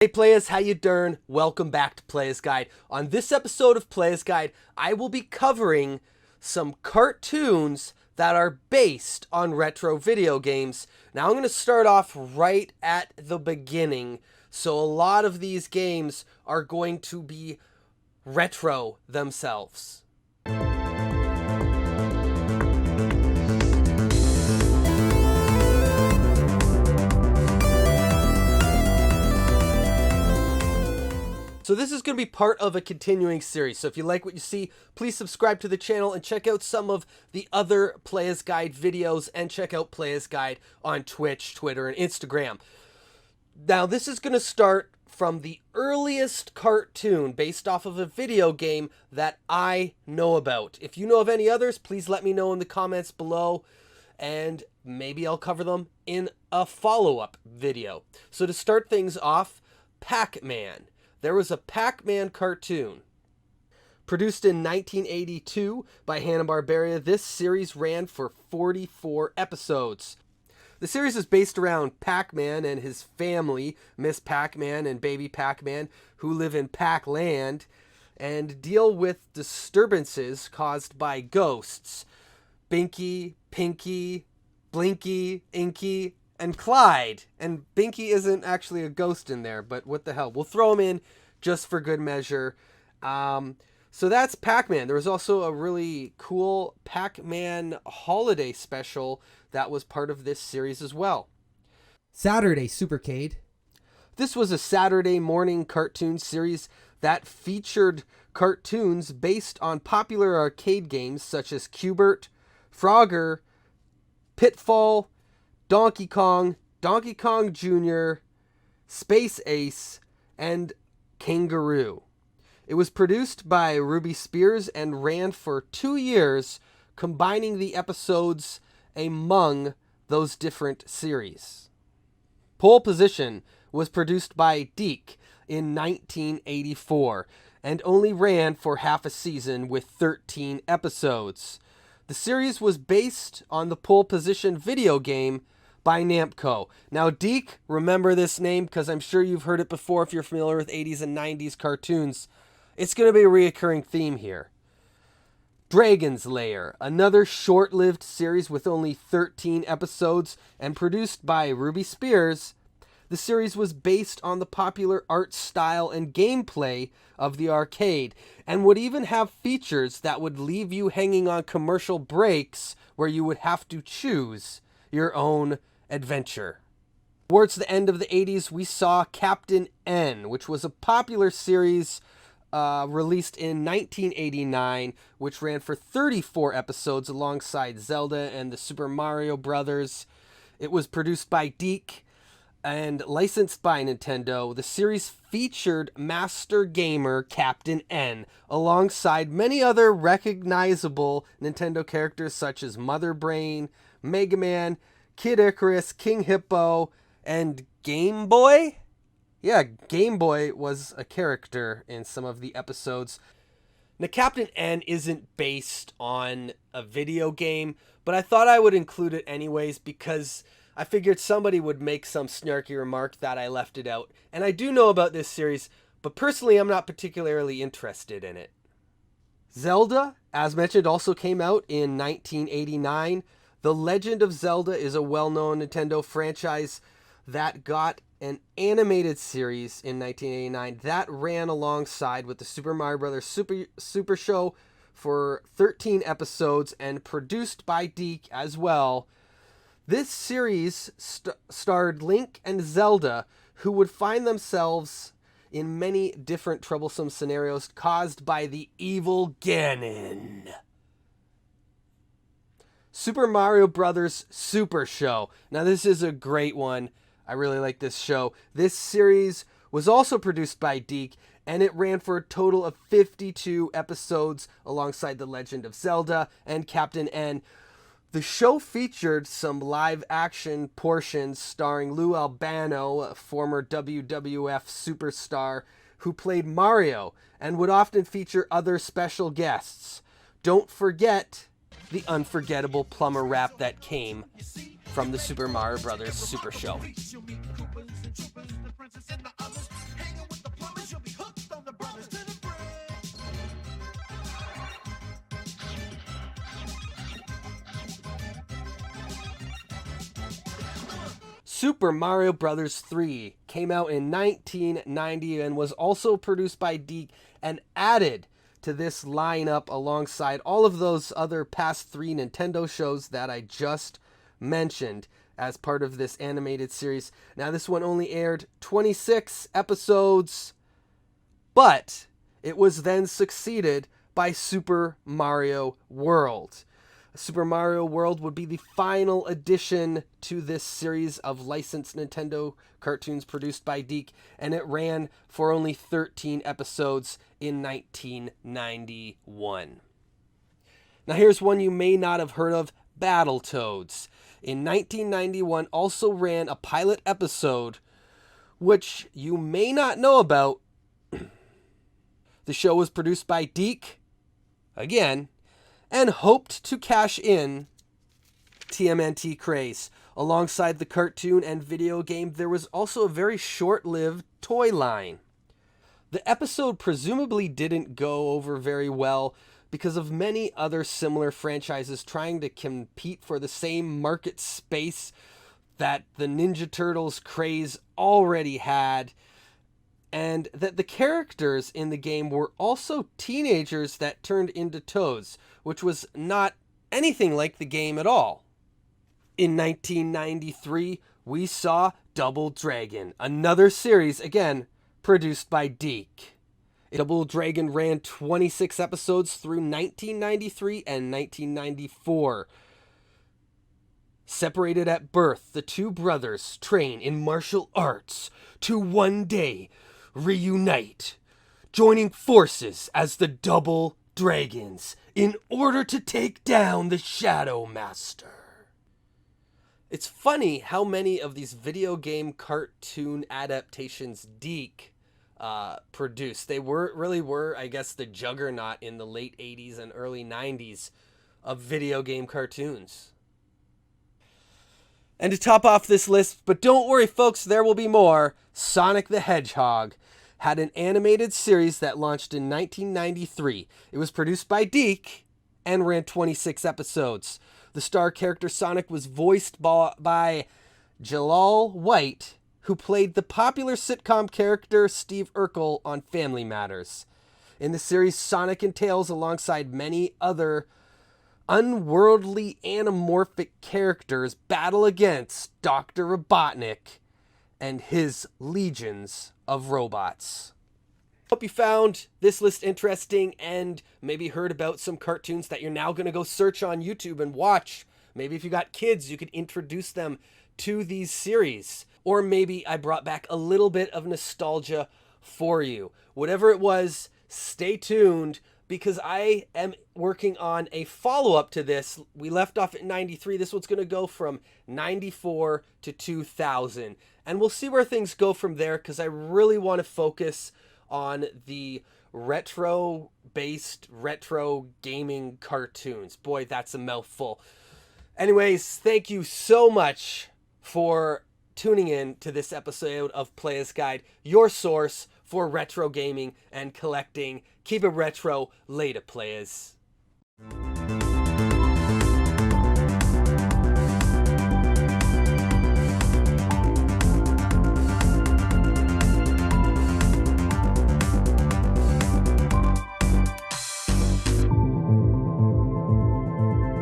Hey Playas, how you doing? Welcome back to Playas Guide. On this episode of Playas Guide, I will be covering some cartoons that are based on retro video games. Now I'm going to start off right at the beginning. So a lot of these games are going to be retro themselves. So this is going to be part of a continuing series. So if you like what you see, please subscribe to the channel and check out some of the other Playas Guide videos and check out Playas Guide on Twitch, Twitter, and Instagram. Now this is going to start from the earliest cartoon based off of a video game that I know about. If you know of any others, please let me know in the comments below and maybe I'll cover them in a follow-up video. So to start things off, PacMan. There was a PacMan cartoon. Produced in 1982 by Hanna-Barbera, this series ran for 44 episodes. The series is based around Pac-Man and his family, Miss Pac-Man and Baby Pac-Man, who live in Pac-Land and deal with disturbances caused by ghosts. Binky, Pinky, Blinky, Inky, and Clyde. And Binky isn't actually a ghost in there, but what the hell. We'll throw him in just for good measure. So that's Pac-Man. There was also a really cool Pac-Man holiday special that was part of this series as well. Saturday Supercade. This was a Saturday morning cartoon series that featured cartoons based on popular arcade games such as Q*bert, Frogger, Pitfall, Donkey Kong, Donkey Kong Jr., Space Ace, and Kangaroo. It was produced by Ruby Spears and ran for 2 years, combining the episodes among those different series. Pole Position was produced by Deke in 1984 and only ran for half a season with 13 episodes. The series was based on the Pole Position video game by Namco. Now, Deke, remember this name because I'm sure you've heard it before if you're familiar with 80s and 90s cartoons. It's going to be a reoccurring theme here. Dragon's Lair, another short-lived series with only 13 episodes and produced by Ruby Spears. The series was based on the popular art style and gameplay of the arcade and would even have features that would leave you hanging on commercial breaks where you would have to choose your own adventure. Towards the end of the 80s, we saw Captain N, which was a popular series released in 1989, which ran for 34 episodes alongside Zelda and the Super Mario Brothers. It was produced by Deke and licensed by Nintendo. The series featured master gamer Captain N alongside many other recognizable Nintendo characters such as Mother Brain, Mega Man, Kid Icarus, King Hippo, and Game Boy? Yeah, Game Boy was a character in some of the episodes. Now, Captain N isn't based on a video game, but I thought I would include it anyways because I figured somebody would make some snarky remark that I left it out. And I do know about this series, but personally I'm not particularly interested in it. Zelda, as mentioned, also came out in 1989. The Legend of Zelda is a well-known Nintendo franchise that got an animated series in 1989 that ran alongside with the Super Mario Bros. Super Show for 13 episodes and produced by Deke as well. This series starred Link and Zelda, who would find themselves in many different troublesome scenarios caused by the evil Ganon. Super Mario Bros. Super Show. Now this is a great one. I really like this show. This series was also produced by Deke, and it ran for a total of 52 episodes alongside The Legend of Zelda and Captain N. The show featured some live-action portions starring Lou Albano, a former WWF superstar who played Mario, and would often feature other special guests. Don't forget the unforgettable plumber rap that came from the Super Mario Bros. Super Show. Super Mario Bros. 3 came out in 1990 and was also produced by DiC and added to this lineup alongside all of those other past 3 Nintendo shows that I just mentioned as part of this animated series. Now, this one only aired 26 episodes, but it was then succeeded by Super Mario World. Super Mario World would be the final addition to this series of licensed Nintendo cartoons produced by DiC, and it ran for only 13 episodes in 1991. Now here's one you may not have heard of, Battletoads. In 1991 also ran a pilot episode, which you may not know about. The show was produced by DiC, again, and hoped to cash in TMNT craze. Alongside the cartoon and video game, there was also a very short-lived toy line. The episode presumably didn't go over very well because of many other similar franchises trying to compete for the same market space that the Ninja Turtles craze already had, and that the characters in the game were also teenagers that turned into toads, which was not anything like the game at all. In 1993, we saw Double Dragon, another series, again, produced by DiC. Double Dragon ran 26 episodes through 1993 and 1994. Separated at birth, the two brothers train in martial arts to one day reunite, joining forces as the Double Dragons in order to take down the Shadow Master. It's funny how many of these video game cartoon adaptations DiC produced. They really were, I guess, the juggernaut in the late 80s and early 90s of video game cartoons. And to top off this list, but don't worry folks, there will be more, Sonic the Hedgehog had an animated series that launched in 1993. It was produced by DiC and ran 26 episodes. The star character Sonic was voiced by Jalal White, who played the popular sitcom character Steve Urkel on Family Matters. In the series, Sonic and Tails, alongside many other unworldly anamorphic characters, battle against Dr. Robotnik and his legions of robots. Hope you found this list interesting and maybe heard about some cartoons that you're now going to go search on YouTube and watch. Maybe if you got kids, you could introduce them to these series. Or maybe I brought back a little bit of nostalgia for you. Whatever it was, stay tuned, because I am working on a follow-up to this. We left off at 93. This one's going to go from 94 to 2000. And we'll see where things go from there, because I really want to focus on the retro-based, retro gaming cartoons. Boy, that's a mouthful. Anyways, thank you so much for tuning in to this episode of Playas Guide, your source for retro gaming and collecting. Keep it retro. Later, Playas.